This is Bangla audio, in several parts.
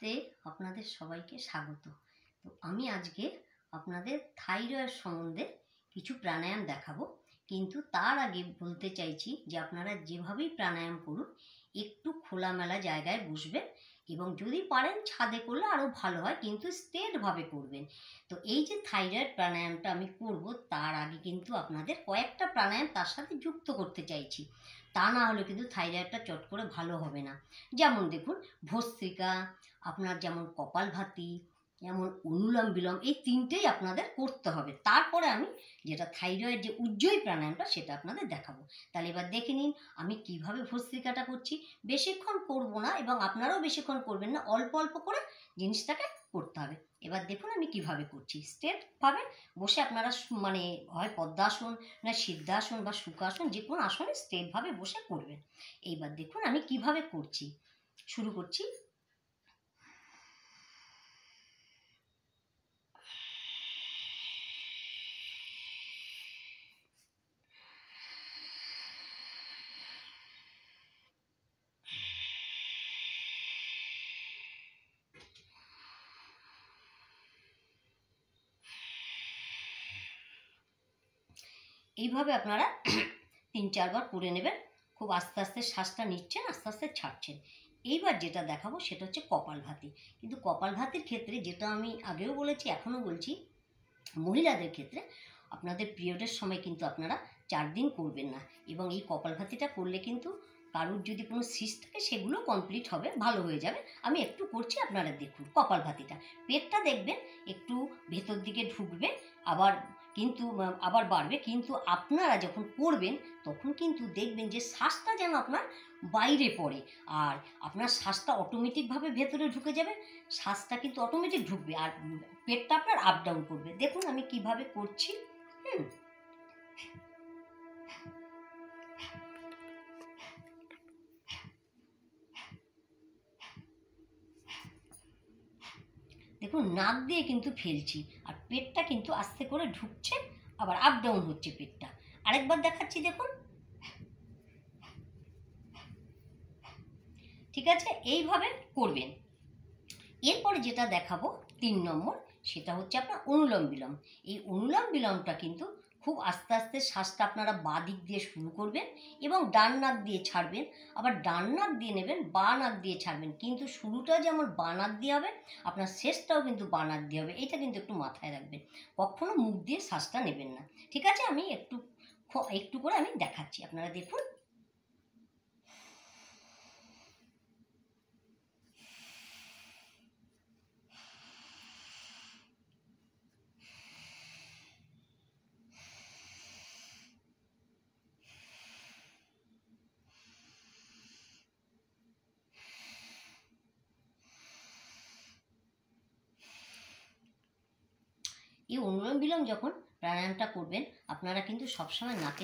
তে আপনাদের সবাইকে স্বাগত। তো আমি আজকে আপনাদের থাইরয়েড সম্বন্ধে কিছু প্রাণায়াম দেখাবো, কিন্তু তার আগে বলতে চাইছি যে আপনারা যেভাবেই প্রাণায়াম করুন একটু খোলামেলা জায়গায় বসবেন এবং যদি পারেন ছাদে করলে আরও ভালো হয়, কিন্তু স্ট্রেটভাবে করবেন। তো এই যে থাইরয়েড প্রাণায়ামটা আমি করব তার আগে কিন্তু আপনাদের কয়েকটা প্রাণায়াম তার সাথে যুক্ত করতে চাইছি, তা না হলে কিন্তু থাইরয়েডটা চট করে ভালো হবে না। যেমন দেখুন, ভস্ত্রিকা, আপনার যেমন কপালভাতি, যেমন অনুলোম বিলোম, এই তিনটেই আপনাদের করতে হবে। তারপরে আমি যেটা থাইরয়েড যে উজ্জয়ী প্রাণায়ামটা সেটা আপনাদের দেখাবো। তাহলে এবার দেখে নিন আমি কিভাবে ভস্ত্রিকাটা করছি। বেশিক্ষণ করব না এবং আপনারাও বেশিক্ষণ করবেন না, অল্প অল্প করে জিনিসটাকে করতে হবে। এবার দেখুন আমি কিভাবে করছি। স্ট্রেটভাবে বসে আপনারা মানে হয় পদ্মাসন, না সিদ্ধাসন বা সুখাসন, যে কোনো আসনে স্ট্রেটভাবে বসে করবেন। এইবার দেখুন আমি কিভাবে করছি। শুরু করছি। এইভাবে আপনারা 3-4 বার করে নেবেন। খুব আস্তে আস্তে শ্বাসটা নিচ্ছেন, আস্তে আস্তে ছাড়ছেন। এইবার যেটা দেখাবো সেটা হচ্ছে কপালভাতি। কিন্তু কপালভাতির ক্ষেত্রে যেটা আমি আগেও বলেছি এখনও বলছি, মহিলাদের ক্ষেত্রে আপনাদের পিরিয়ডের সময় কিন্তু আপনারা 4 দিন করবেন না, এবং এই কপালভাতিটা করলে কিন্তু কারুর যদি কোনো সিস্ট থাকে সেগুলো কমপ্লিট হবে, ভালো হয়ে যাবে। আমি একটু করছি, আপনারা দেখুন। কপালভাতিটা পেটটা দেখবেন একটু ভেতর দিকে ঢুকবে, আবার কিন্তু আবার বাড়বে, কিন্তু আপনারা যখন করবেন তখন কিন্তু দেখবেন যে শ্বাসটা যেন আপনার বাইরে পড়ে, আর আপনার শ্বাসটা অটোমেটিকভাবে ভেতরে ঢুকে যাবে। শ্বাসটা কিন্তু অটোমেটিক ঢুকবে আর পেটটা আপনার আপ ডাউন করবে। দেখুন আমি কিভাবে করছি। দেখুন নাক দিয়ে কিন্তু ফেলছি, আর পেটটা কিন্তু আস্তে করে ঢুকছে, আবার আপ ডাউন হচ্ছে পেটটা। আরেকবার দেখাচ্ছি, দেখুন। ঠিক আছে, এইভাবে করবেন। এরপরে যেটা দেখাবো 3 নম্বর, সেটা হচ্ছে আপনার অনুলোম বিলোম। এই অনুলোম বিলোমটা কিন্তু খুব আস্তে আস্তে শ্বাসটা আপনারা বাঁ দিক দিয়ে শুরু করবেন এবং ডান নাক দিয়ে ছাড়বেন, আবার ডান নাক দিয়ে নেবেন, বাঁ নাক দিয়ে ছাড়বেন। কিন্তু শুরুটা যেমন বাঁ নাক দিয়ে হবে, আপনার শেষটাও কিন্তু বাঁ নাক দিয়ে হবে। এটা কিন্তু একটু মাথায় রাখবেন, কখনো মুখ দিয়ে শ্বাসটা নেবেন না। ঠিক আছে, আমি একটু একটু করে আমি দেখাচ্ছি, আপনারা দেখুন। এই অনুলোম বিলোম যখন প্রাণায়ামটা করবেন আপনারা কিন্তু সবসময় নাক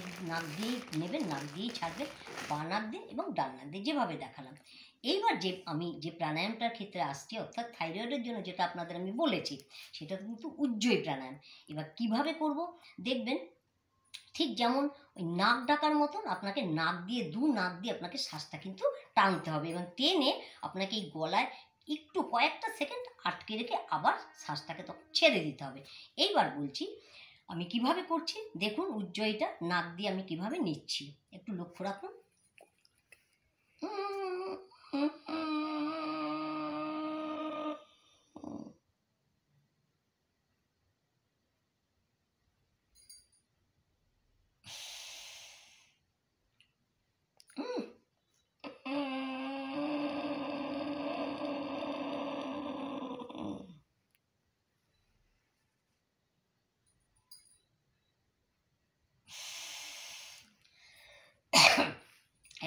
দিয়েই নেবেন, নাক দিয়েই ছাড়বেন, বাঁ নাক দিয়ে এবং ডান নাক দিয়ে, যেভাবে দেখালাম। এইবার আমি যে প্রাণায়ামটার ক্ষেত্রে আসছি, অর্থাৎ থাইরয়েডের জন্য যেটা আপনাদের আমি বলেছি, সেটা কিন্তু উজ্জয়ী প্রাণায়াম। এবার কিভাবে করব দেখবেন। ঠিক যেমন ওই নাক ডাকার মতন আপনাকে নাক দিয়ে নাক দিয়ে আপনাকে শ্বাসটা কিন্তু টানতে হবে, এবং টেনে আপনাকে এই গলায় একটু কয়েকটা সেকেন্ড আটকে রেখে আবার শ্বাসটাকে তখন ছেড়ে দিতে হবে। এইবার বলছি আমি কিভাবে করছি, দেখুন। উজ্জয়ীটা নাক দিয়ে আমি কিভাবে নিচ্ছি, একটু লক্ষ্য রাখুন।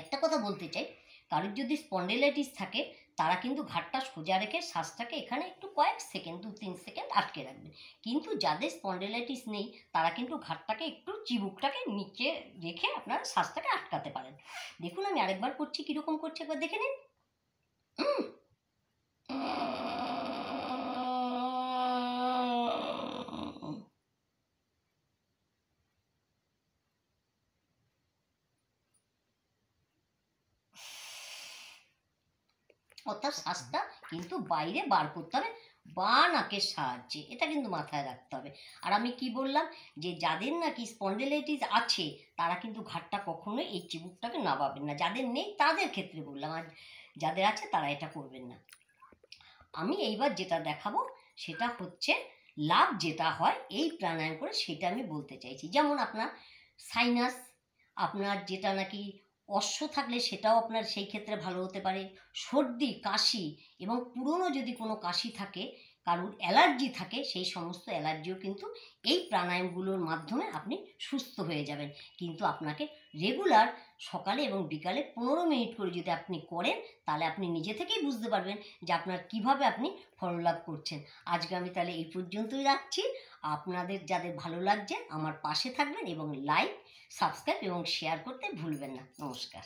একটা কথা বলতে চাই, কারোর যদি স্পন্ডিলাইটিস থাকে তারা কিন্তু ঘাড়টা সোজা রেখে শ্বাসটাকে এখানে একটু কয়েক সেকেন্ড, 2-3 সেকেন্ড আটকে রাখবেন। কিন্তু যাদের স্পন্ডিলাইটিস নেই তারা কিন্তু ঘাড়টাকে একটু চিবুকটাকে নিচে রেখে আপনারা শ্বাসটাকে আটকাতে পারেন। দেখুন আমি আরেকবার করছি, কীরকম করছি একবার দেখে নিন। অর্থাৎ শ্বাসটা কিন্তু বাইরে বার করতে হবে বা নাকের সাহায্যে, এটা কিন্তু মাথায় রাখতে হবে। আর আমি কি বললাম যে যাদের নাকি স্পন্ডিলাইটিস আছে তারা কিন্তু ঘাড়টা কখনোই এই চিবুকটাকে নাবাবেন না, যাদের নেই তাদের ক্ষেত্রে বললাম, আর যাদের আছে তারা এটা করবেন না। আমি এইবার যেটা দেখাবো সেটা হচ্ছে লাভ যেটা হয় এই প্রাণায়াম করে, সেটা আমি বলতে চাইছি। যেমন আপনার সাইনাস, আপনার যেটা নাকি অশ্ব থাকলে সেটাও আপনার সেই ক্ষেত্রে ভালো হতে পারে। সর্দি, কাশি এবং পুরনো যদি কোনো কাশি থাকে, কারোর অ্যালার্জি থাকে, সেই সমস্ত অ্যালার্জিও কিন্তু এই প্রাণায়ামগুলোর মাধ্যমে আপনি সুস্থ হয়ে যাবেন। কিন্তু আপনাকে রেগুলার সকালে এবং বিকালে 15 মিনিট করে যদি আপনি করেন তাহলে আপনি নিজে থেকেই বুঝতে পারবেন যে আপনার কিভাবে আপনি ফললাভ করছেন। আজকে আমি তাহলে এই পর্যন্তই রাখছি। আপনাদের যাদের ভালো লাগছে আমার পাশে থাকবেন এবং লাইক, সাবস্ক্রাইব এবং শেয়ার করতে ভুলবেন না। নমস্কার।